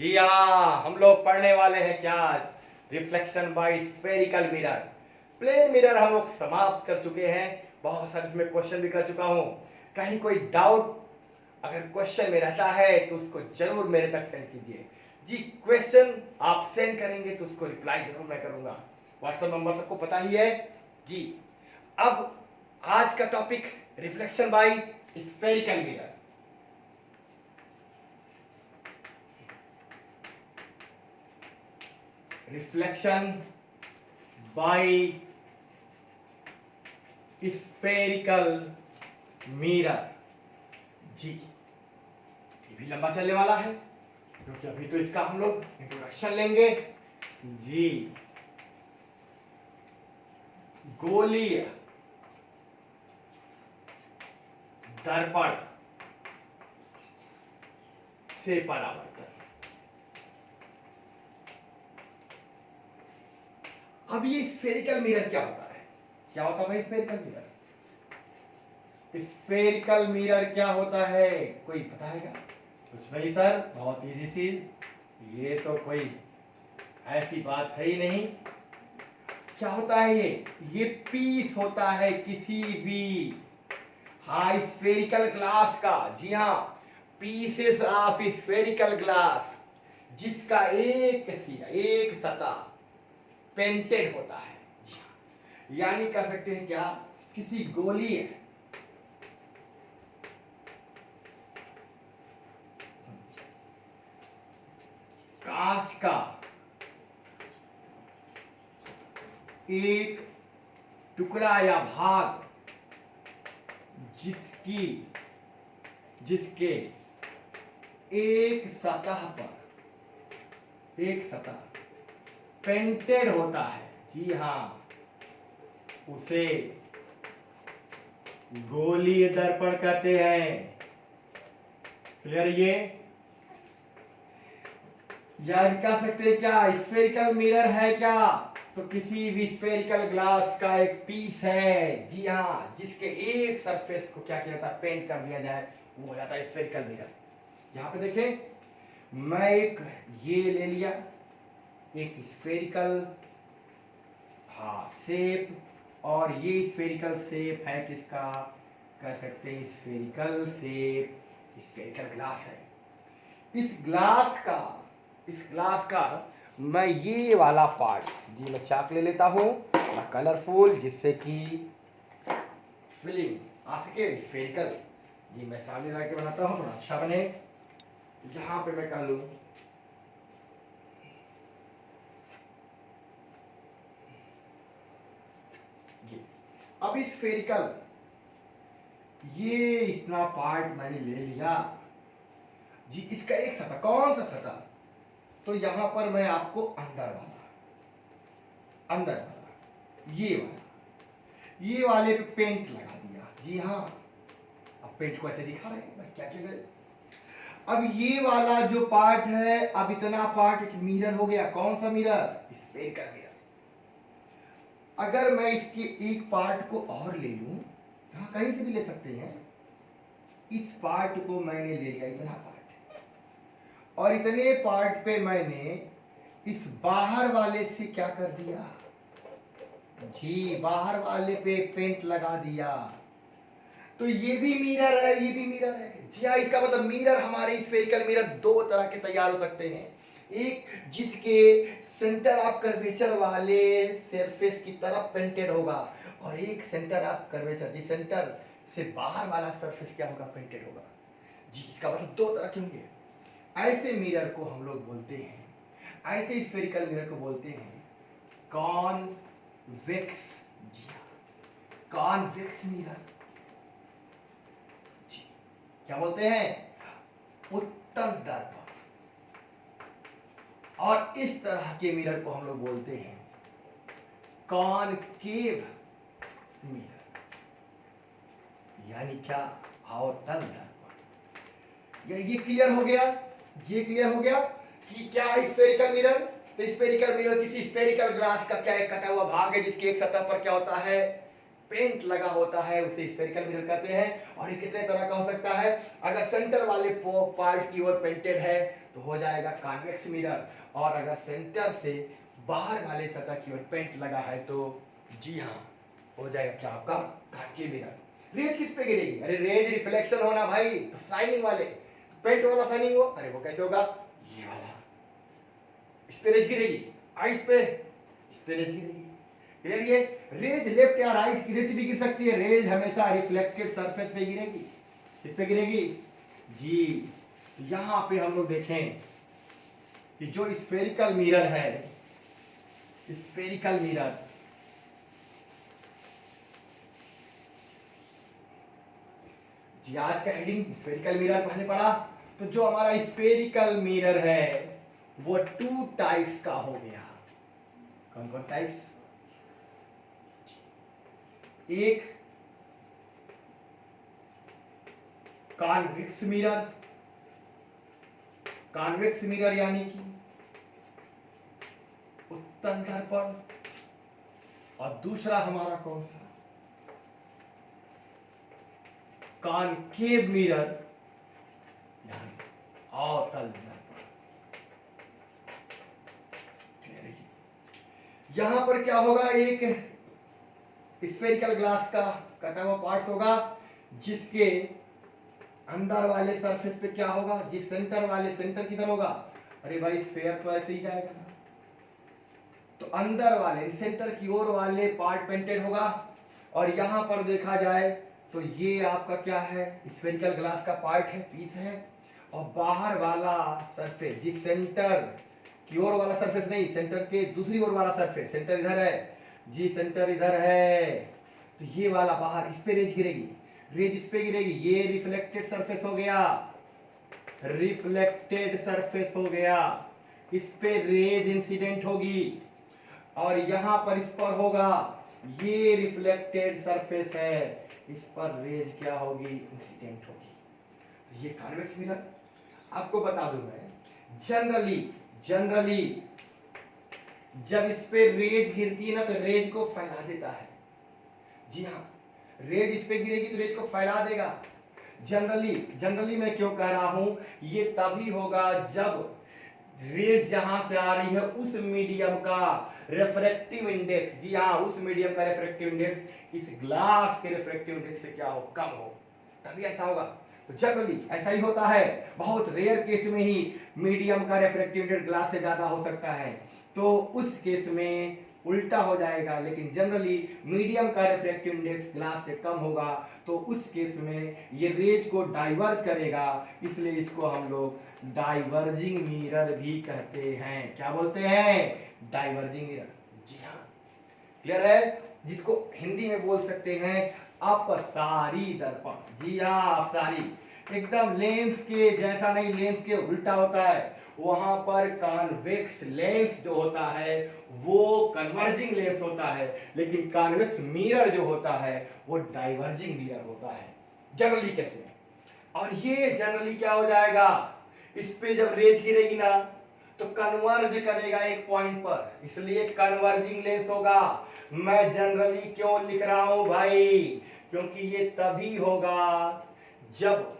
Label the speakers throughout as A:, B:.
A: जी हाँ, हम लोग पढ़ने वाले हैं क्या आज reflection by spherical mirror. Plane mirror हम लोग समाप्त कर चुके हैं। बहुत सारे इसमें क्वेश्चन भी कर चुका हूँ। कहीं कोई डाउट अगर क्वेश्चन में रहता है तो उसको जरूर मेरे तक सेंड कीजिए। जी, क्वेश्चन आप सेंड करेंगे तो उसको रिप्लाई जरूर मैं करूंगा। व्हाट्सएप नंबर सबको पता ही है जी। अब आज का topic reflection by spherical mirror. Reflection by spherical mirror. जी, ये भी लंबा चलने वाला है क्योंकि अभी तो इसका हम लोग इंट्रोडक्शन लेंगे। जी, गोलीय दर्पण से परावर्तन। अब ये स्फेरिकल मिरर क्या होता है? क्या होता है भाई स्फेरिकल मिरर? स्फेरिकल मिरर क्या होता है, कोई पता है क्या? कुछ नहीं सर, बहुत इजी सी, ये तो कोई ऐसी बात है ही नहीं। क्या होता है ये पीस होता है किसी भी हाई स्फेरिकल ग्लास का। जी हाँ, पीसेस ऑफ स्फेरिकल ग्लास जिसका एक सतह पेंटेड होता है। जी हाँ, यानी कह सकते हैं क्या, किसी गोलीय कांच का एक टुकड़ा या भाग जिसके एक सतह पेंटेड होता है। जी हाँ, उसे गोलीय दर्पण कहते हैं। क्लियर? ये यार कह सकते हैं क्या स्फेरिकल मिरर है क्या, तो किसी भी स्फेरिकल ग्लास का एक पीस है। जी हाँ, जिसके एक सरफेस को क्या किया जाता है, पेंट कर दिया जाए, वो हो जाता है स्फेरिकल मिरर। यहाँ पे देखें, मैं एक ये ले लिया, एक स्फेरिकल शेप, और ये स्फेरिकल शेप है किसका, कह सकते हैं स्फेरिकल शेप स्फेरिकल ग्लास है। इस ग्लास का मैं ये वाला पार्ट, जी मैं चाक ले लेता हूँ कलरफुल, जिससे कि फिलिंग आ सके स्फेरिकल। जी मैं सामने रख के बनाता हूँ, थोड़ा अच्छा बने। यहाँ पे मैं कह लूँ ये, अब इस स्फेरिकल ये इतना पार्ट मैंने ले लिया जी। इसका एक सतह, कौन सा सतह, तो यहां पर मैं आपको अंदर वाला ये वाले पे पेंट लगा दिया। जी हाँ, अब पेंट को ऐसे दिखा रहे हैं भाई, क्या किया गया। अब ये वाला जो पार्ट है, अब इतना पार्ट एक मिरर हो गया। कौन सा मिरर? Spherical mirror. अगर मैं इसके एक पार्ट को और ले लूं, यहां कहीं से भी ले सकते हैं, इस पार्ट को मैंने ले लिया, इतना पार्ट, और इतने पार्ट पे मैंने इस बाहर वाले से क्या कर दिया जी, बाहर वाले पे पेंट लगा दिया। तो ये भी मिरर है, ये भी मिरर है। जी हाँ, इसका मतलब मिरर, हमारे स्फेरिकल मिरर दो तरह के तैयार हो सकते हैं। एक जिसके सेंटर ऑफ कर्वेचर वाले सरफेस की तरफ पेंटेड होगा, और एक सेंटर ऑफ कर्वेचर, जी सेंटर से बाहर वाला सरफेस क्या होगा, पेंटेड होगा। जी, इसका मतलब दो तरह के होंगे। ऐसे मिरर को हम लोग बोलते हैं, ऐसे स्फेरिकल मिरर को बोलते हैं कॉन्वेक्स। जी कॉन्वेक्स मिरर, जी क्या बोलते हैं, उत्तल दर्पण। और इस तरह के मिरर को हम लोग बोलते हैं कॉनकेव मिरर, यानी क्या, अवतल दर्पण। ये क्लियर हो गया, ये क्लियर हो गया कि क्या है स्फेरिकल मिरर। तो स्फेरिकल मिरर किसी स्फेरिकल ग्लास का क्या एक कटा हुआ भाग है, जिसकी एक सतह पर क्या होता है, पेंट लगा होता है, उसे स्फेरिकल मिरर कहते हैं। और ये कितने तरह का हो सकता है, अगर सेंटर वाले पार्ट की ओर पेंटेड है तो हो जाएगा कॉन्वेक्स मिरर। और अगर सेंटर से बाहर वाले सतह की ओर पेंट लगा है तो जी हाँ हो जाएगा क्या आपका कॉन्केव मिरर। रेज किस पे गिरेगी? अरे रेज रिफ्लेक्शन होना भाई, तो शाइनिंग वाले, पेंट वाला शाइनिंग हो, अरे वो कैसे होगा? ये वाला, इस पे रेज गिरेगी, आइस पे, इस पे रेज गिरेगी। क्लियर? ये रेज लेफ्ट या राइट किधर से भी गिर सकती है, रेज हमेशा रिफ्लेक्टेड सरफेस पे गिरेगी। किस पे गिरेगी जी? यहां पे हम लोग देखें कि जो स्फेरिकल मिरर है, स्फेरिकल मिरर, जी आज का हेडिंग स्फेरिकल मिरर पहले पढ़ा। तो जो हमारा स्फेरिकल मिरर है वो 2 टाइप्स का हो गया। कौन कौन टाइप्स? एक कॉन्वेक्स मिरर, कॉन्वेक्स मिरर यानी कि उत्तल दर्पण, और दूसरा हमारा कौन सा? कॉनकेव मिरर यानी अवतल दर्पण। यहां पर क्या होगा, एक स्फेरिकल ग्लास का कटा हुआ पार्ट होगा जिसके अंदर वाले सरफेस पे क्या होगा, जिस सेंटर वाले, सेंटर किधर होगा? अरे भाई स्फेयर तो ऐसे ही जाएगा ना, तो अंदर वाले सेंटर की ओर वाले पार्ट पेंटेड होगा। और यहां पर देखा जाए तो ये आपका क्या है, स्फेरिकल ग्लास का पार्ट है, पीस है। और बाहर वाला सरफेस, जिस सेंटर की ओर वाला सरफेस नहीं, सेंटर के दूसरी ओर वाला सरफेस, सेंटर इधर है जी, सेंटर इधर है, तो ये वाला बाहर, इस पे रेज गिरेगी, रेज इस पे गिरेगी, ये रिफ्लेक्टेड सरफेस हो गया, रिफ्लेक्टेड सरफेस हो गया, इस पे रेज इंसिडेंट होगी। और यहां पर इस पर होगा, ये रिफ्लेक्टेड सरफेस है, इस पर रेज क्या होगी, इंसिडेंट होगी। तो ये कॉन्वेक्स मिरर। आपको बता दूं मैं, जनरली जब इस पे रेज गिरती है ना तो रेज को फैला देता है। जी हाँ, रेज इस पे गिरेगी तो रेज को फैला देगा। जनरली मैं क्यों कह रहा हूं, ये तभी होगा जब रेज जहां से आ रही है उस मीडियम का रिफ्रैक्टिव इंडेक्स, जी हाँ उस मीडियम का रिफ्रैक्टिव इंडेक्स इस ग्लास के रिफ्रैक्टिव इंडेक्स से क्या हो, कम हो, तभी ऐसा होगा। तो जनरली ऐसा ही होता है, बहुत रेयर केस में ही मीडियम का रिफ्रैक्टिव इंडेक्स ग्लास से ज्यादा हो सकता है, तो उस केस में उल्टा हो जाएगा। लेकिन जनरली मीडियम का रिफ्रैक्टिव इंडेक्स ग्लास से कम होगा, तो उस केस में ये रेज को डाइवर्ज करेगा, इसलिए इसको हम लोग डाइवर्जिंग मिरर भी कहते हैं। क्या बोलते हैं? Diverging mirror. जी हाँ, क्लियर है? जिसको हिंदी में बोल सकते हैं अपसारी दर्पण। जी हाँ, अपसारी, एकदम लेंस के जैसा नहीं, लेंस के उल्टा होता है। वहां पर कॉन्वेक्स लेंस जो होता है वो कन्वर्जिंग लेंस होता है, लेकिन कॉन्वेक्स मिरर जो होता है वो डाइवर्जिंग मिरर होता है जनरली केस में। और ये जनरली क्या हो जाएगा, इस पे जब रेज गिरेगी ना तो कन्वर्ज करेगा एक पॉइंट पर, इसलिए कन्वर्जिंग लेंस होगा। मैं जनरली क्यों लिख रहा हूं भाई, क्योंकि ये तभी होगा जब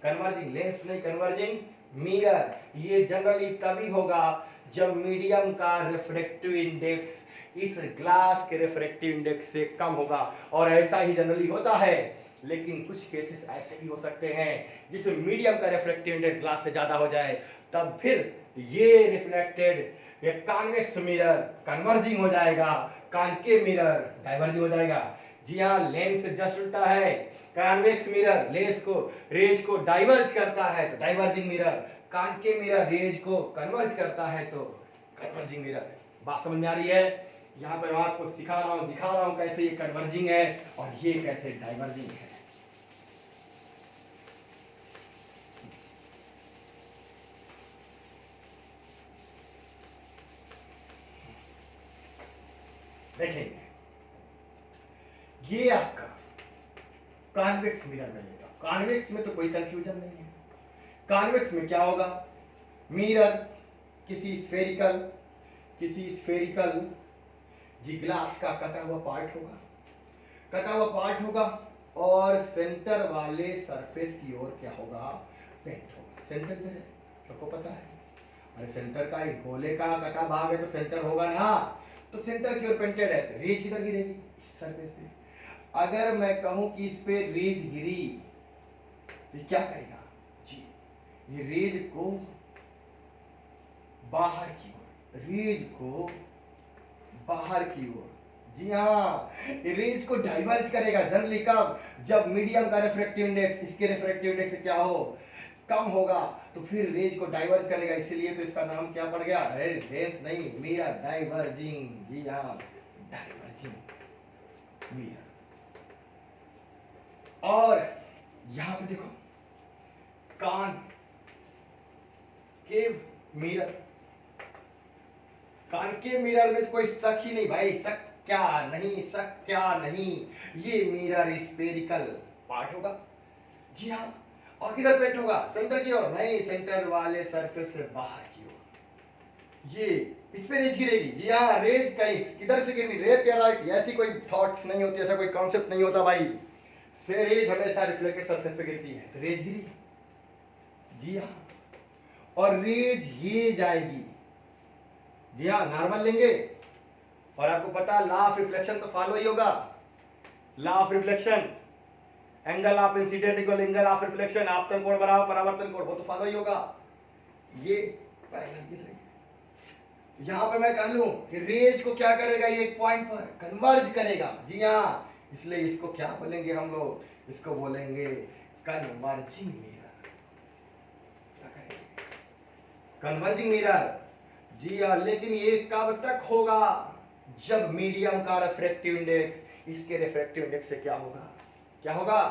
A: कन्वर्जिंग लेंस नहीं, कन्वर्जिंग मिरर, ये जनरली तभी होगा जब मीडियम का रिफ्रैक्टिव इंडेक्स इस ग्लास के रिफ्रैक्टिव इंडेक्स से कम होगा। और ऐसा ही जनरली होता है, लेकिन कुछ केसेस ऐसे भी हो सकते हैं जिसमें मीडियम का रिफ्रैक्टिव इंडेक्स ग्लास से ज्यादा हो जाए, तब फिर ये रिफ्लेक्टेड ये कॉन्वेक्स मिरर कन्वर्जिंग हो जाएगा, कॉनकेव मिरर डाइवर्जिंग हो जाएगा। जी हाँ, लेंस से जस्ट उल्टा है, कॉन्वेक्स मिरर रेज को डाइवर्ज करता है तो diverging mirror, concave mirror rays को कन्वर्ज करता है तो कन्वर्जिंग मिरर। बात समझ में आ रही है? यहाँ पर मैं आपको सिखा रहा हूँ, दिखा रहा हूँ कैसे ये कन्वर्जिंग है और ये कैसे डाइवर्जिंग है। देखेंगे, ये आपका कॉन्वेक्स मिरर में लेगा। कॉन्वेक्स में तो कोई कंफ्यूजन नहीं है। कॉन्वेक्स में क्या होगा, मिरर किसी स्फेरिकल जी ग्लास का कटा हुआ पार्ट होगा और सेंटर वाले सरफेस की ओर क्या होगा, पेंट होगा। सेंटर इधर है, तो को पता है, अरे सेंटर का एक गोले का कटा भाग है तो सेंटर होगा ना, तो सेंटर की ओर पेंटेड है तो रेज किधर गिरेगी, इस सरफेस पे। अगर मैं कहूं कि इस पे रेज गिरी तो क्या करेगा जी, ये रेज को बाहर की ओर, रेज को बाहर की ओर, जी हाँ, रेज को डाइवर्ज करेगा। जनरली कब, जब मीडियम का रिफ्रैक्टिव इंडेक्स इसके रिफ्रैक्टिव इंडेक्स से क्या हो, कम होगा, तो फिर रेज को डाइवर्ज करेगा। इसलिए तो इसका नाम क्या पड़ गया, रेज नहीं, मिरर डाइवर्जिंग, जी हाँ, डाइवर्जिंग मिरर। और यहां पे देखो कान के मिरर, कान के मिरर में कोई शक ही नहीं भाई, शक क्या नहीं, शक क्या नहीं, ये मिरर स्फेरिकल पार्ट होगा, जी हाँ। और किधर पेंट होगा, सेंटर की ओर नहीं, सेंटर वाले सरफेस से बाहर की ओर। ये इस पे रेज गिरेगी, जी हाँ, रेज कहीं किधर से गिरनी, लेफ्ट या राइट, ऐसी कोई थॉट्स नहीं होती, ऐसा कोई कॉन्सेप्ट नहीं होता भाई। से रेज हमेशा रिफ्लेक्टेड सरफेस पे गिरती है, तो रेज गिरी, जी हाँ। और रेज ये जाएगी, जी हाँ, नॉर्मल लेंगे, और आपको पता लॉ ऑफ रिफ्लेक्शन तो फॉलो ही होगा, law of reflection, angle of incident equal angle of reflection, आपतन कोण बराबर परावर्तन कोण, वो तो फॉलो ही होगा। ये पहला गिर रही है, यहां पे मैं कह लूं कि रेज को क्या करेगा, ये एक पॉइंट पर कन्वर्ज करेगा, जी हाँ, इसलिए इसको क्या बोलेंगे हम लोग, इसको बोलेंगे कन्वर्जिंग मिरर। क्या करेंगे, कन्वर्जिंग मिरर, जी हाँ। लेकिन ये कब तक होगा, जब मीडियम का रिफ्रैक्टिव इंडेक्स इसके रिफ्रैक्टिव इंडेक्स से क्या होगा, क्या होगा,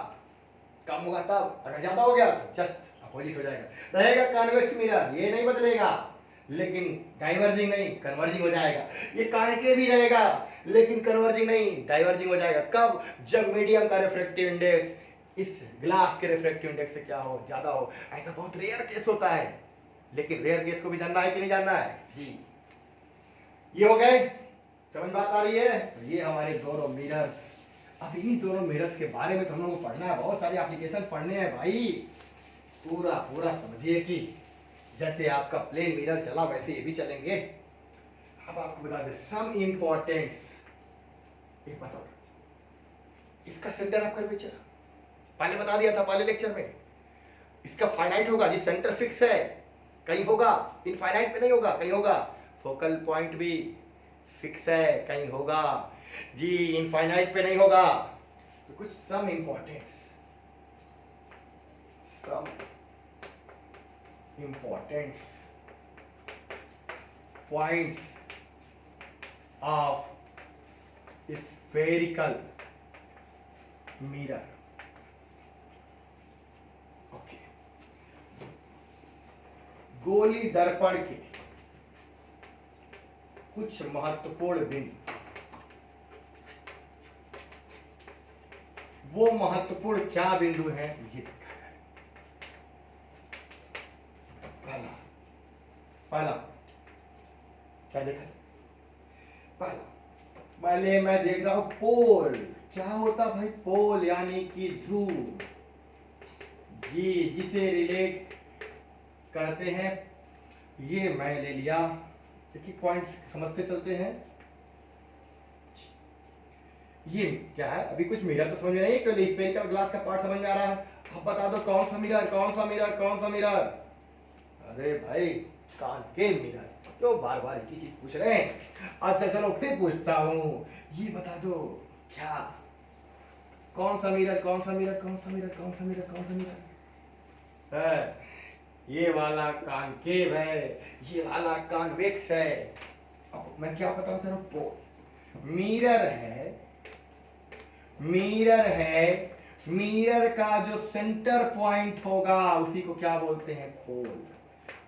A: कम होगा तब। अगर ज्यादा हो गया तो जस्ट अपोजिट हो जाएगा, रहेगा कन्वेक्स मिरर, ये नहीं बदलेगा, लेकिन डाइवर्जिंग नहीं, कन्वर्जिंग हो जाएगा। ये कानके भी रहेगा लेकिन कन्वर्जिंग नहीं, डाइवर्जिंग हो जाएगा। कब, जब मीडियम का रिफ्रैक्टिव इंडेक्स इस ग्लास के रिफ्रैक्टिव इंडेक्स से क्या हो, ज्यादा हो। ऐसा बहुत रेयर केस होता है, लेकिन रेयर केस को भी जानना है कि नहीं जानना है जी। ये हो गए, समझ बात आ रही है। तो ये हमारे दोनों मिरर्स, अब इन्हीं दोनों मिरर्स के बारे में तो हम लोगों को पढ़ना है, बहुत सारे एप्लीकेशन पढ़ने हैं भाई, पूरा पूरा समझिए कि जैसे आपका प्लेन मिरर चला वैसे ये भी चलेंगे। अब आपको बता दें सम इंपॉर्टेंस, एक बताओ, इसका सेंटर ऑफ कर्वेचर पहले बता दिया था पहले लेक्चर में, इसका फाइनाइट होगा जी, सेंटर फिक्स है, कहीं होगा इनफाइनाइट पे नहीं होगा, कहीं होगा। फोकल पॉइंट भी फिक्स है, कहीं होगा जी इनफाइनाइट पे नहीं होगा। तो कुछ some importance, some importance points of spherical mirror. Okay, गोली दर्पण के कुछ महत्वपूर्ण बिंदु, वो महत्वपूर्ण क्या बिंदु हैं ये देखा है। पहला पहला क्या देखा, पहला पहले मैं देख रहा हूं पोल, क्या होता भाई पोल, यानी कि ध्रुव जी, जिसे रिलेट करते हैं। ये मैं ले लिया, एक एक पॉइंट समझते चलते हैं। ये क्या है, अभी कुछ मिरर तो समझ में नहीं, केवल स्फेरिकल ग्लास का पार्ट समझ में आ रहा है। अब बता दो कौन सा मिरर, कौन सा मिरर, कौन सा मिरर। अरे भाई कान के मिरर, क्यों बार बार एक ही चीज पूछ रहे हैं। अच्छा चलो फिर पूछता हूं, ये बता दो क्या, कौन सा मिरर, कौन सा मिरर, कौन सा मिरर, कौन सा मिरर, कौन सा मिरर है। ये वाला कॉनकेव है, ये वाला कॉन्वेक्स है। अब मैं क्या बताऊं तेरा, पोल मिरर है, मिरर है, मिरर का जो सेंटर पॉइंट होगा उसी को क्या बोलते हैं, पोल,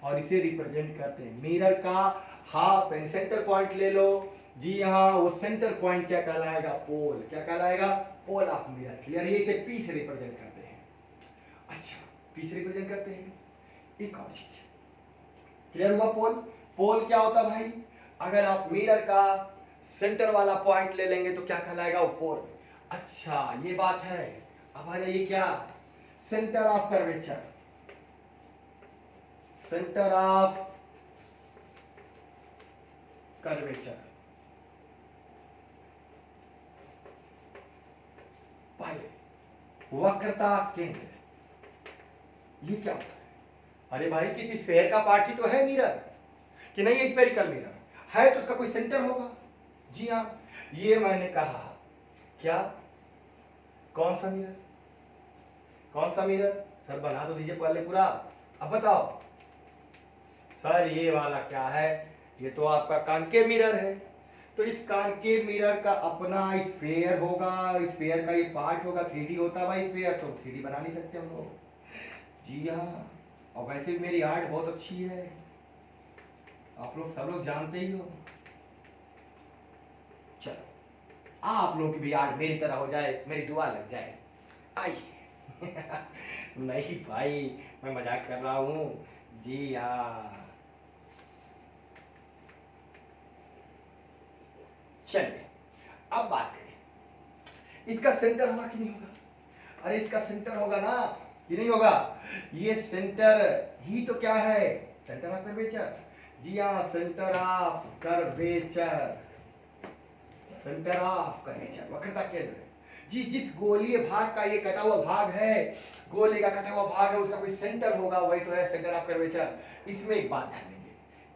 A: और इसे रिप्रेजेंट करते हैं। मिरर का हाफ एंड सेंटर पॉइंट ले लो जी हाँ, वो सेंटर पॉइंट क्या कहलाएगा, पोल, क्या कहलाएगा, पोल ऑफ मिरर। क्लियर, ये इसे पी से रिप्रेजेंट करते हैं। अच्छा पी से रिप्रेजेंट करते हैं। एक और चीज क्लियर हुआ, पोल, पोल क्या होता भाई, अगर आप मिरर का सेंटर वाला पॉइंट ले लेंगे तो क्या कहलाएगा, वो पोल। अच्छा ये बात है। अब आ जाइए क्या, centre of curvature, centre of curvature. पहले वक्रता केंद्र, ये क्या होता है? अरे भाई किसी स्फेयर का पार्ट ही तो है मिरर, कि नहीं है स्फेरिकल मिरर है तो उसका कोई सेंटर होगा। जी हाँ, ये मैंने कहा। क्या? कौन सा मिरर? कौन सा मिरर? सर बना तो दीजिए पहले पूरा, अब बताओ। सर ये वाला क्या है? ये तो आपका कॉनकेव मिरर है। तो इस कॉनकेव मिरर का अपना स्फेयर होगा, स्फेयर का ये पार्ट होगा। 3D होता है भाई स्फेयर, तो 3D बना नहीं सकते हम लोग। जी हाँ, और वैसे भी मेरी आर्ट बहुत अच्छी है, आप लोग सब लोग जानते ही हो। चलो आप लोगों की भी आर्ट मेरी तरह हो जाए, मेरी दुआ लग जाए। आइए। नहीं भाई, मैं मजाक कर रहा हूं। जी हाँ, चलिए अब बात करें, इसका सेंटर होगा कि नहीं होगा? अरे इसका सेंटर होगा ना, ये नहीं होगा? ये सेंटर ही तो क्या है? Centre of curvature. जी हाँ, centre of curvature, centre of curvature, वक्रता केंद्र। जी, जिस गोलीय भाग का ये कटा हुआ भाग है, गोले का कटा हुआ भाग है, उसका कोई सेंटर होगा, वही तो है सेंटर ऑफ कर्वेचर। इसमें एक बात ध्यान देंगे,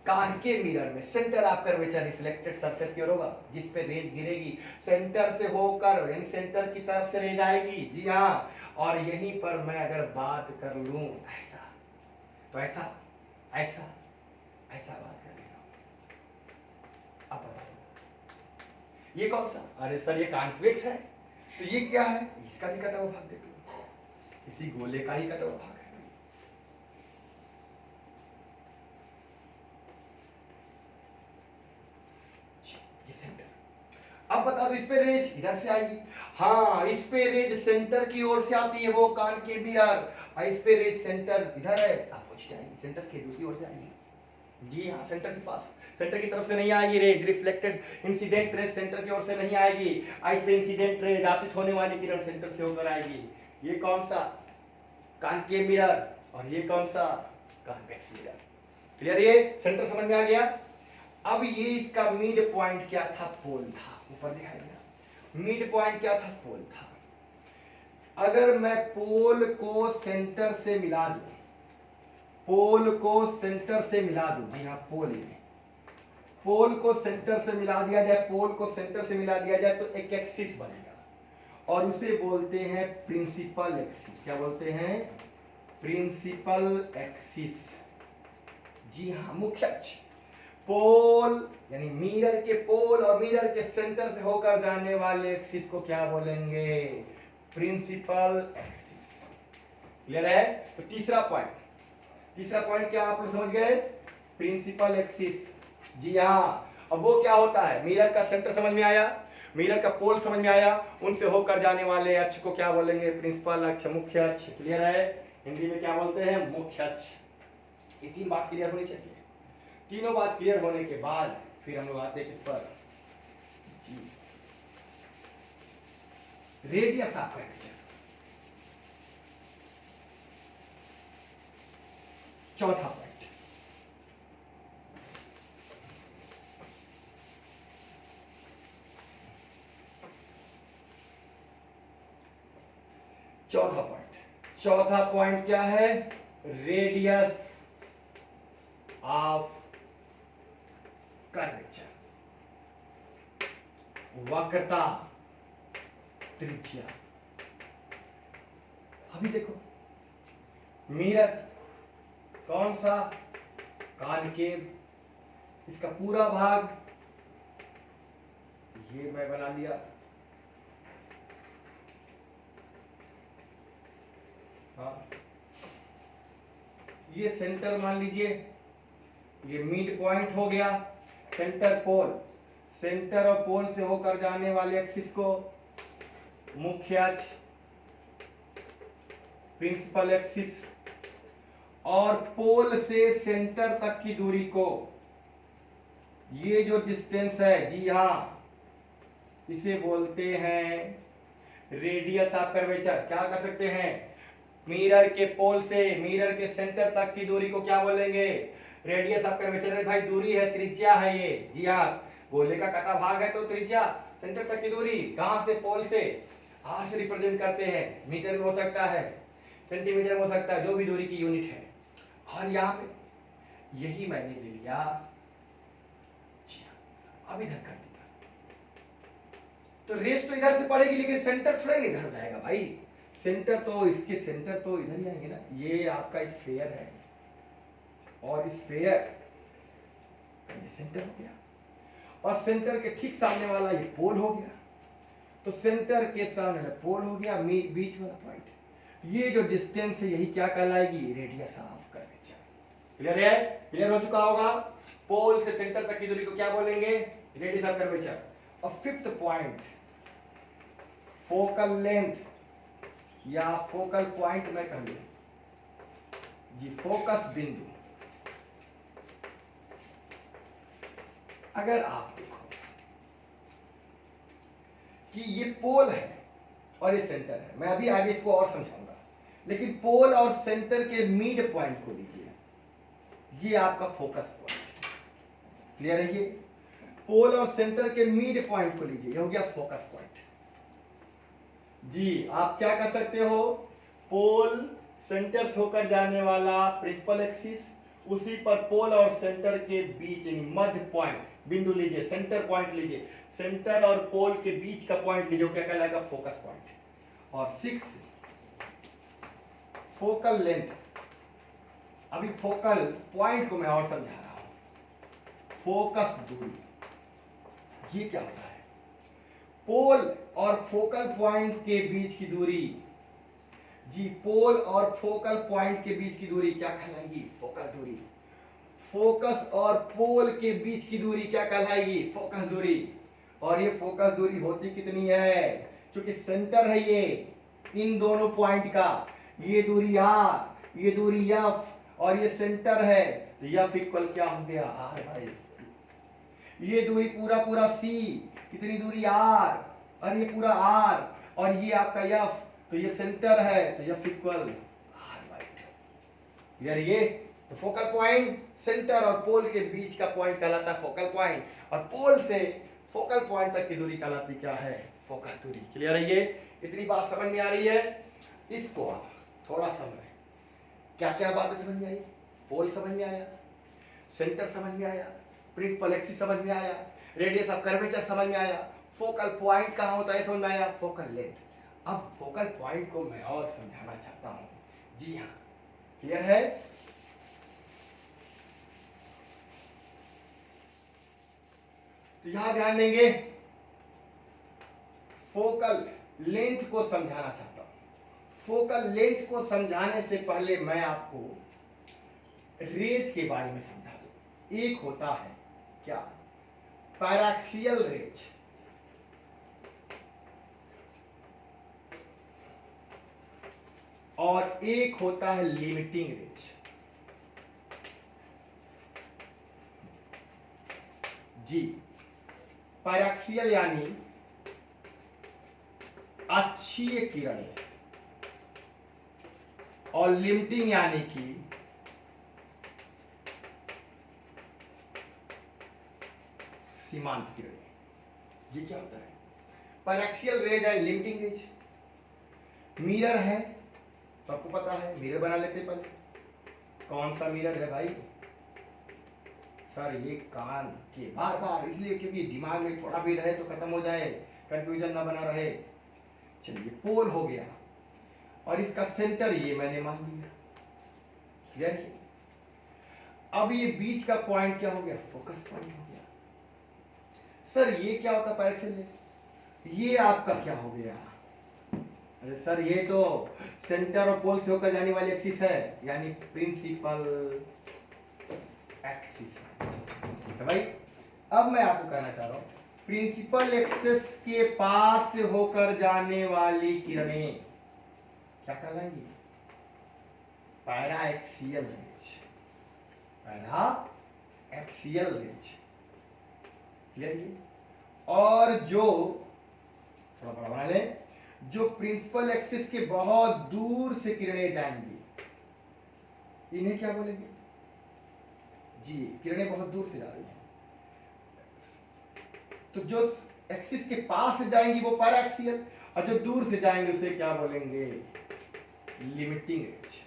A: कॉनकेव मिरर में centre of curvature reflected surface की ओर होगा, जिस पे रेज गिरेगी सेंटर से होकर यानी सेंटर की तरफ से रेज आएगी। जी हाँ, और यहीं पर मैं अगर बात कर लूं ऐसा, तो ऐसा ऐसा ऐसा बात कर रहा हूं। अब बताओ ये कौन सा? अरे सर ये कॉन्वेक्स है। तो ये क्या है? इसका भी कटा हुआ भाग देख लो, इसी गोले का ही कटा हुआ भाग है। ये सेंटर। अब बता दो, इस पे रेज इधर से आएगी। हाँ, इस पे रेज सेंटर की ओर से आती है, वो कॉनकेव मिरर। और इस पे रेज सेंटर इधर है, अपोजिट आएगी, सेंटर के दूसरी ओर से आएगी। जी हाँ, सेंटर के पास, सेंटर की तरफ से नहीं आएगी rays. Reflected incident rays centre की ओर से नहीं आएगी। इस पे इंसिडेंट रेज, आपतित होने वाली किरण सेंटर से होकर आएगी। ये कौन सा? Concave mirror. और ये कौन सा? Convex mirror. क्लियर? ये सेंटर समझ में आ गया। अब ये इसका मिड पॉइंट क्या था? पोल था, ऊपर दिखाया गया। मिड पॉइंट क्या था? पोल था। अगर मैं पोल को सेंटर से मिला दूं, पोल को सेंटर से मिला दूं, जी हाँ पोल में, पोल को सेंटर से मिला दिया जाए, पोल को सेंटर से मिला दिया जाए तो एक एक्सिस बनेगा और उसे बोलते हैं प्रिंसिपल एक्सिस। क्या बोलते हैं? Principal axis. जी हाँ, मुख्य अक्ष। पोल यानी मिरर के पोल और मिरर के सेंटर से होकर जाने वाले एक्सिस को क्या बोलेंगे? Principal axis. क्लियर है? तो तीसरा पॉइंट क्या आप लोग समझ गए? Principal axis. जी हाँ, अब वो क्या होता है? मिरर का सेंटर समझ में आया, मिरर का पोल समझ में आया, उनसे होकर जाने वाले अक्ष को क्या बोलेंगे? प्रिंसिपल अक्ष, मुख्य अक्ष। क्लियर है? हिंदी में क्या बोलते हैं? मुख्य अक्ष। ये तीन बात क्लियर होनी चाहिए। तीनों बात क्लियर होने के बाद फिर हम लोग आते हैं किस पर? जी, रेडियस ऑफ कर्वेचर। चौथा पॉइंट, चौथा पॉइंट क्या है? रेडियस ऑफ कर्वेचर, वक्रता त्रिज्या। अभी देखो, मिरर कौन सा? कॉनकेव। इसका पूरा भाग ये मैं बना लिया। हाँ, ये सेंटर मान लीजिए, ये मिड पॉइंट हो गया। सेंटर पोल, सेंटर और पोल से होकर जाने वाले एक्सिस को मुख्य अक्ष, प्रिंसिपल एक्सिस, और पोल से सेंटर तक की दूरी को, ये जो डिस्टेंस है, जी हाँ, इसे बोलते हैं रेडियस ऑफ कर्वेचर। क्या कर सकते हैं? मिरर के पोल से मिरर के सेंटर तक की दूरी को क्या बोलेंगे? Radius of curvature. भाई दूरी है, त्रिज्या है ये। जी हाँ, गोले का कटा भाग है तो त्रिज्या, सेंटर तक की दूरी कहां से? पोल से। आर से रिप्रेजेंट करते हैं, मीटर में हो सकता है, सेंटीमीटर में हो सकता है, जो भी दूरी की यूनिट है। और यहाँ पे यही मैंने ले लिया, अब इधर कर दिया तो रेस तो इधर से पड़ेगी, लेकिन सेंटर थोड़ा ही इधर हो जाएगा भाई। सेंटर तो इसके सेंटर तो इधर ही आएंगे ना। ये आपका स्फेयर है और स्फेयर ये सेंटर हो गया, और सेंटर के ठीक सामने वाला ये पोल हो गया। तो सेंटर के सामने पोल हो गया, बीच वाला पॉइंट। ये जो डिस्टेंस है यही क्या कहलाएगी? Radius of curvature. क्लियर है? क्लियर हो चुका होगा। पोल से सेंटर तक की दूरी को क्या बोलेंगे? Radius of curvature. और फिफ्थ पॉइंट फोकल लेंथ या फोकल पॉइंट में कह लूं जी, फोकस बिंदु। अगर आप देखो कि ये पोल है और ये सेंटर है, मैं अभी आगे इसको और समझाऊंगा, लेकिन पोल और सेंटर के मिड पॉइंट को लीजिए, ये आपका फोकस पॉइंट। क्लियर है? ये पोल और सेंटर के मिड पॉइंट को लीजिए, ये हो गया फोकस पॉइंट। जी, आप क्या कर सकते हो? पोल सेंटर से होकर जाने वाला प्रिंसिपल एक्सिस, उसी पर पोल और सेंटर के बीच यानी मध्य पॉइंट बिंदु लीजिए, सेंटर पॉइंट लीजिए, सेंटर और पोल के बीच का पॉइंट लीजिए, क्या कहलाएगा? Focus point. और 6 फोकल लेंथ। अभी फोकल पॉइंट को मैं और समझा रहा हूं। फोकस दूरी ये क्या होता है? पोल और फोकल पॉइंट के बीच की दूरी। जी, पोल और फोकल पॉइंट के बीच की दूरी क्या कहलाएगी? फोकस दूरी। फोकस और पोल के बीच की दूरी क्या कहलाएगी? फोकस दूरी। और ये फोकस दूरी होती कितनी है? क्योंकि सेंटर है ये इन दोनों पॉइंट का, ये दूरी आर, ये दूरी एफ, और ये सेंटर है, तो एफ इक्वल क्या हो गया? आर भाई। ये दूरी पूरा पूरा सी, कितनी दूरी? आर, और ये पूरा आर, और ये आपका एफ, तो ये सेंटर है, तो एफ इक्वल आर बाई 2। यार ये तो फोकल पॉइंट सेंटर और पोल के बीच का पॉइंट कहलाता है फोकल पॉइंट, और पोल से फोकल पॉइंट तक की दूरी कहलाती क्या है? फोकस दूरी। क्लियर है? ये इतनी बात समझ में आ रही है? इसको आप थोड़ा समझ, क्या क्या बातें समझ में आई? पोल समझ में आया, सेंटर समझ में आया, प्रिंसिपल एक्सिस समझ में आया, रेडियस ऑफ कर्वेचर समझ में आया, फोकल पॉइंट कहां होता है समझ में आया, फोकल लेंथ। अब फोकल पॉइंट को मैं और समझाना चाहता हूं। जी हाँ, क्लियर है? तो यहां ध्यान देंगे, फोकल लेंथ को समझाना चाहता हूं। फोकल लेंथ को समझाने से पहले मैं आपको रेज के बारे में समझा दूं। एक होता है क्या? पैराक्सियल रेज, और एक होता है लिमिटिंग रेज। जी, पैराक्सियल यानी अक्षीय किरणें, और लिमिटिंग यानी कि सीमांत किरणें। ये क्या होता है? पैराक्सियल रेज है, लिमिटिंग रेज। मिरर है, सबको पता है, मिरर बना लेते पहले। कौन सा मिरर है भाई? सर ये कान के, बार बार इसलिए क्योंकि दिमाग में थोड़ा भी रहे तो खत्म हो जाए, कंफ्यूजन ना बना रहे। चलिए, पोल हो गया और इसका सेंटर ये मैंने मान लिया। क्लियर है? अब ये बीच का पॉइंट क्या हो गया? फोकस पॉइंट हो गया। सर ये क्या होता है पैराक्सियल? ये आपका क्या हो गया? अरे सर ये तो सेंटर और पोल से होकर जाने वाली एक्सिस है, यानी प्रिंसिपल एक्सिस है भाई। अब मैं आपको कहना चाह रहा हूं, प्रिंसिपल एक्सिस के पास से होकर जाने वाली किरणें क्या कहलाएंगी? Paraxial rays. Paraxial rays. Clear? और जो थोड़ा बड़ा बना लें, जो प्रिंसिपल एक्सिस के बहुत दूर से किरणें जाएंगी, इन्हें क्या बोलेंगे जी? किरणें बहुत दूर से जा रही हैं, तो जो एक्सिस के पास से जाएंगी वो पैराक्सियल, और जो दूर से जाएंगे उसे क्या बोलेंगे? Limiting range.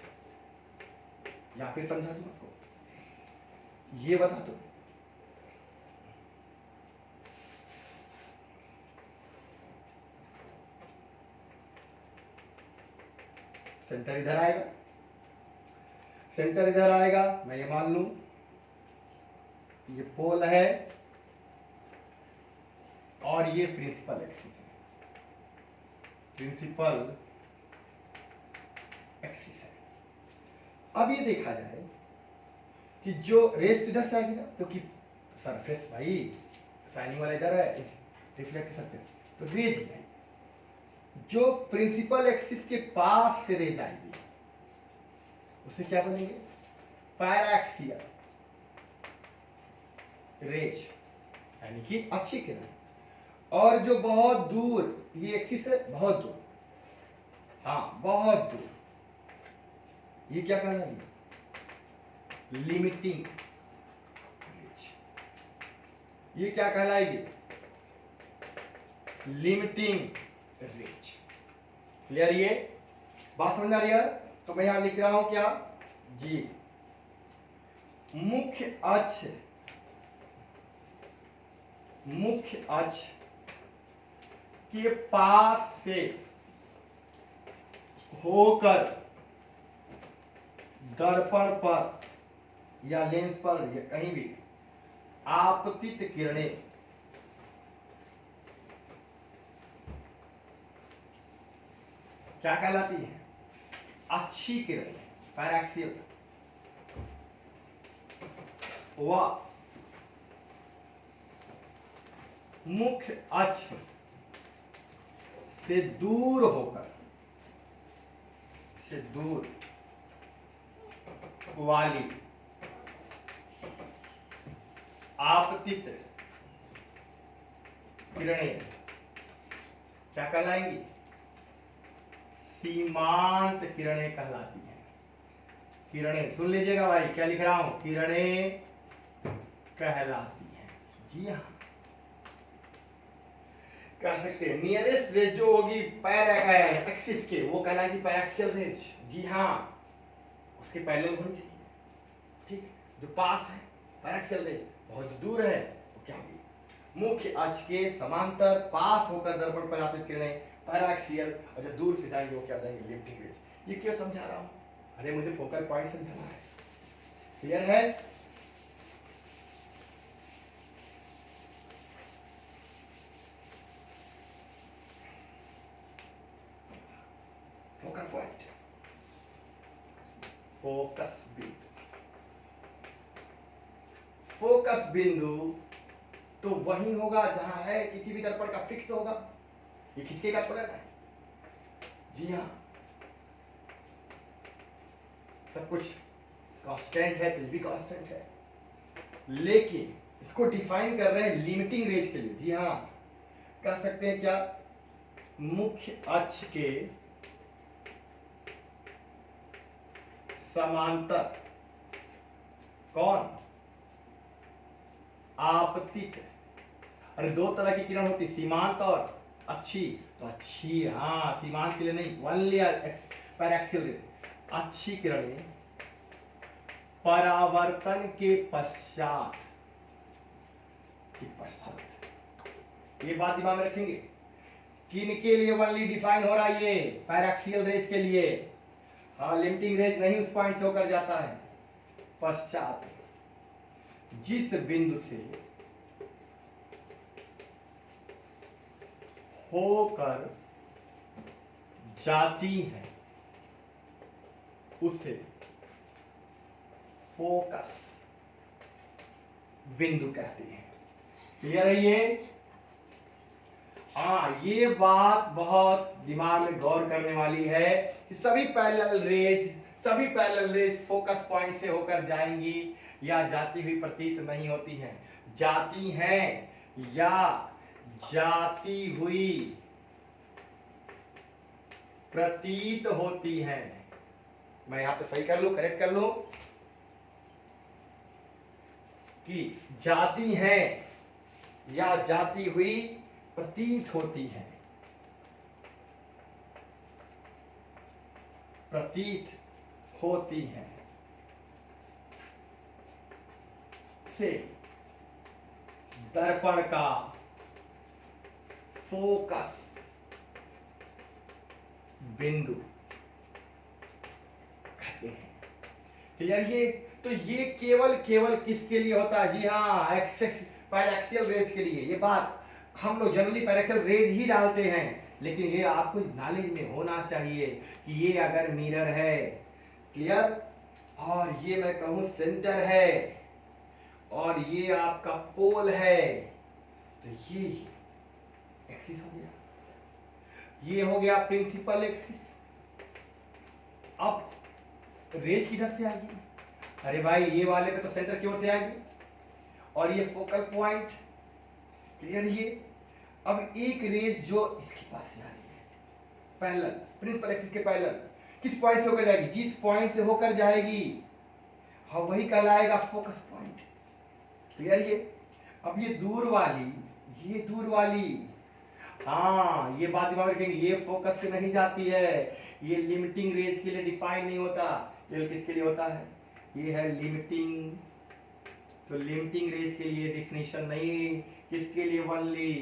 A: या फिर समझा दूं आपको, ये बता दो। सेंटर इधर आएगा, सेंटर इधर आएगा, मैं ये मान लूं ये पोल है और ये प्रिंसिपल एक्सिस है, प्रिंसिपल एक्सिस है। अब ये देखा जाए कि जो रेस इधर से आएगी ना, क्योंकि सरफेस भाई शाइनिंग वाला इधर है, रिफ्लेक्ट सरफेस, तो रेज आएगी। जो प्रिंसिपल एक्सिस के पास से रेज आएगी उसे क्या बोलेंगे? पैराक्सियल रेज, यानी कि अच्छी किरण। और जो बहुत दूर, ये एक्सिस है बहुत दूर, हाँ बहुत दूर, ये क्या कहलाएगी? Limiting rays. ये क्या कहलाएगी? Limiting rays. क्लियर? ये बात समझ आ रही है? तो मैं यहां लिख रहा हूं क्या जी? मुख्य अक्ष के पास से होकर दर्पण पर या लेंस पर या कहीं भी आपतित किरणें क्या कहलाती हैं? अच्छी किरणें, पैराक्सियल। वह मुख्य अक्ष से दूर होकर, से दूर वाली आपतित किरणें क्या कहलाएंगी? सीमांत किरणें कहलाती हैं। किरणें सुन लीजिएगा भाई, क्या लिख रहा हूं? किरणें कहलाती हैं। जी हाँ, कह सकते हैं नियरेस्ट रेज जो होगी एक्सिस के, वो कहलाएगी पैराक्सियल रेज। जी हाँ, उसके पैरेलल होनी चाहिए। ठीक, जो पास है पैराक्सियल रेज, बहुत दूर है वो क्या होगी? मुख्य अक्ष के समांतर पास होकर दर्पण पर आपतित किरणें पैराक्सियल, और जो दूर से जाएंगे वो क्या हो जाएंगे? Limiting rays. ये क्यों समझा रहा हूं? अरे मुझे फोकल पॉइंट समझाना है। क्लियर है? फोकल पॉइंट, फोकस बिंदु। फोकस बिंदु तो वही होगा जहां है, किसी भी दर्पण का फिक्स होगा। ये खिसकेगा थोड़ा ना। जी हाँ, सब कुछ कांस्टेंट है, कुछ भी कांस्टेंट है, लेकिन इसको डिफाइन कर रहे हैं लिमिटिंग रेंज के लिए। जी हाँ, कह सकते हैं क्या? मुख्य अक्ष के समांतर कौन? आपतित। अरे दो तरह की किरण होती, सीमांत और अच्छी। तो अच्छी, हाँ सीमांत के लिए नहीं, ओनली पैराक्सियल रेज। अच्छी किरणें परावर्तन के पश्चात, ये बात दिमाग में रखेंगे। किन के लिए ओनली डिफाइन हो रहा है ये? पैराक्सियल रेज के लिए। हाँ, लिमिटिंग रेज नहीं उस पॉइंट से होकर जाता है, पश्चात जिस बिंदु से होकर जाती है उसे फोकस बिंदु कहते हैं। क्लियर है ये? हाँ, ये बात बहुत दिमाग में गौर करने वाली है कि सभी पैरेलल रेज फोकस पॉइंट से होकर जाएंगी या जाती हुई प्रतीत नहीं होती हैं, जाती हैं या जाती हुई प्रतीत होती हैं। मैं यहां पे सही कर लूं, करेक्ट कर लूं कि जाती हैं या जाती हुई प्रतीत होती हैं। प्रतीत होती हैं से दर्पण का फोकस बिंदु कहते हैं। क्लियर? ये केवल किसके लिए होता है? जी हाँ, पैराक्सियल रेज के लिए। ये बात हम लोग जनरली पैराक्सियल रेज ही डालते हैं, लेकिन ये आपको नॉलेज में होना चाहिए कि ये अगर मिरर है, क्लियर, और ये मैं कहूं सेंटर है और ये आपका पोल है, तो ये एक्सिस हो गया, ये हो गया प्रिंसिपल एक्सिस। अब रेज किधर से आएगी? अरे भाई, ये वाले पे तो सेंटर की ओर से आएगी और ये फोकल पॉइंट। क्लियर? ये अब एक रेज जो इसके पास से आ रही है पैरेलल, प्रिंसिपल एक्सिस के पैरेलल, किस पॉइंट से होकर जाएगी? जिस पॉइंट से होकर जाएगी, हाँ, वही कहलाएगा फोकस पॉइंट। क्लियर? ये अब ये दूर वाली, हाँ, ये बात दिमाग में रखेंगे, ये फोकस से नहीं जाती है, ये लिमिटिंग रेज के लिए डिफाइन नहीं होता। ये किसके लिए होता है? ये है लिमिटिंग, तो लिमिटिंग रेज के लिए डिफिनेशन नहीं, किसके लिए? ओनली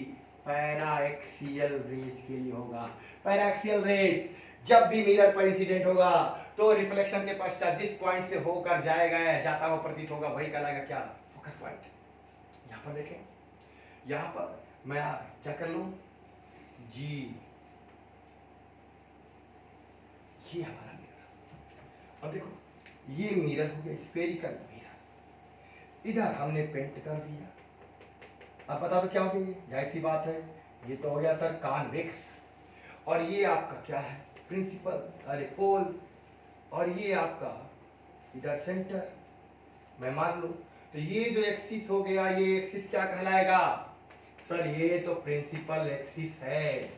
A: पैराक्सियल रेज के लिए होगा। पैराक्सियल रेज जब भी मिरर पर इंसिडेंट होगा तो रिफ्लेक्शन के पश्चात जिस पॉइंट से होकर जाएगा या जाता हुआ प्रतीत होगा, वही कहलाएगा क्या? Focus point. यहां पर देखें, यहां पर मैं क्या कर लूं जी, ये हमारा मिरर। अब देखो, ये मिरर हो गया स्फेरिकल मिरर, इधर हमने पेंट कर दिया। अब बता दो क्या हो गया? ये जाहिर सी बात है, ये तो हो गया सर कॉन्वेक्स, और ये आपका क्या है? प्रिंसिपल, अरे पोल, और ये आपका इधर सेंटर। मैं मान लूं तो ये जो एक्सिस हो गया, ये एक्सिस क्या कहलाएगा? सर ये तो प्रिंसिपल एक्सिस है।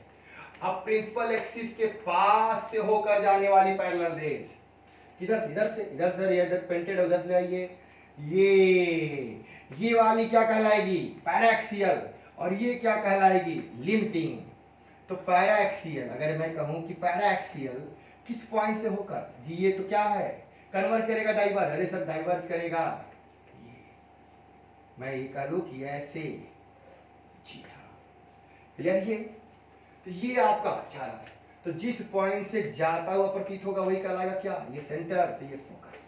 A: अब प्रिंसिपल एक्सिस के पास से होकर जाने वाली पैरेलल रेज किधर से? इधर से, इधर पेंटेड है, उधर से आइए, ये वाली क्या कहलाएगी? पैराक्सियल, और ये क्या कहलाएगी? लिमिटिंग। तो पैराक्सियल, अगर मैं कहूं कि पैराक्सियल किस पॉइंट से होकर, जी ये तो क्या है? कन्वर्ज करेगा डाइवर्ज, अरे सर डाइवर्ज करेगा, ये मैं ये करूं कि ऐसे, जी हाँ, क्लियर? ये तो ये आपका अच्छा है, तो जिस पॉइंट से जाता हुआ प्रतीत होगा वही कहलाएगा क्या? ये सेंटर, तो ये फोकस।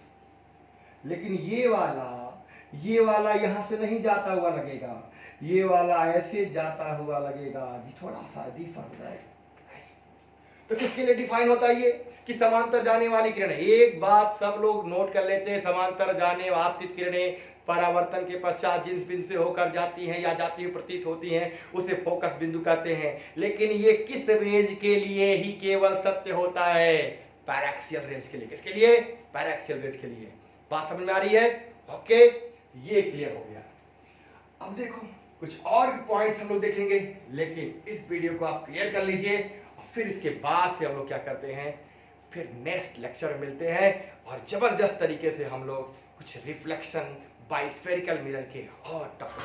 A: लेकिन ये वाला यहां से नहीं जाता हुआ लगेगा, ये वाला ऐसे जाता हुआ लगेगा, थोड़ा सा डिफर है। तो किसके लिए डिफाइन होता है ये? कि समांतर जाने वाली किरणें। एक बात सब लोग नोट कर लेते हैं, समांतर जाने आपतित किरणें परावर्तन के पश्चात जिस बिंदु से होकर जाती हैं या जाती हुई प्रतीत होती हैं, उसे फोकस बिंदु कहते हैं। लेकिन ये किस रेज के लिए ही केवल सत्य होता है? पैराक्सियल रेज के लिए। किसके लिए? पैराक्सियल रेज के लिए। बात समझ में आ रही है? ओके, ये क्लियर हो गया। अब देखो, कुछ और भी पॉइंट्स हम लोग देखेंगे, लेकिन इस वीडियो को आप क्लियर कर लीजिए, और फिर इसके बाद से हम लोग क्या करते हैं, फिर नेक्स्ट लेक्चर में मिलते हैं और जबरदस्त तरीके से हम लोग कुछ रिफ्लेक्शन बाय स्फेरिकल मिरर के और टॉपिक